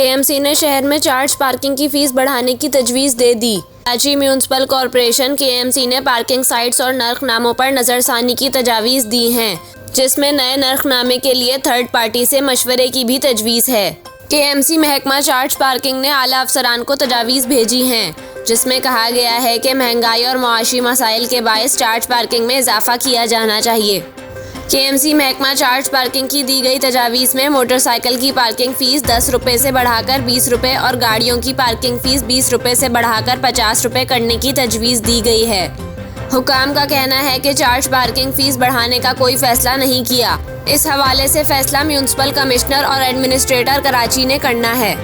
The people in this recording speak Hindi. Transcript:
केएमसी ने शहर में चार्ज पार्किंग की फीस बढ़ाने की तजवीज़ दे दी। कराची म्यूनसिपल कॉरपोरेशन केएमसी ने पार्किंग साइट्स और नर्खनामों पर नज़रसानी की तजावीज़ दी हैं, जिसमें नए नर्खनामे के लिए थर्ड पार्टी से मशवरे की भी तजवीज़ है। केएमसी महकमा चार्ज पार्किंग ने आला अफसरान को तजावीज़ भेजी हैं, जिसमें कहा गया है कि महंगाई और मुआशी मसाइल के बायस चार्ज पार्किंग में इजाफा किया जाना चाहिए। केएमसी महकमा चार्ज पार्किंग की दी गई तजावीज़ में मोटरसाइकिल की पार्किंग फ़ीस 10 रुपये से बढ़ाकर 20 रुपये और गाड़ियों की पार्किंग फ़ीस 20 रुपये से बढ़ाकर 50 रुपये करने की तजवीज़ दी गई है। हुकाम का कहना है कि चार्ज पार्किंग फ़ीस बढ़ाने का कोई फैसला नहीं किया। इस हवाले से फैसला म्यूनसिपल कमिश्नर और एडमिनिस्ट्रेटर कराची ने करना है।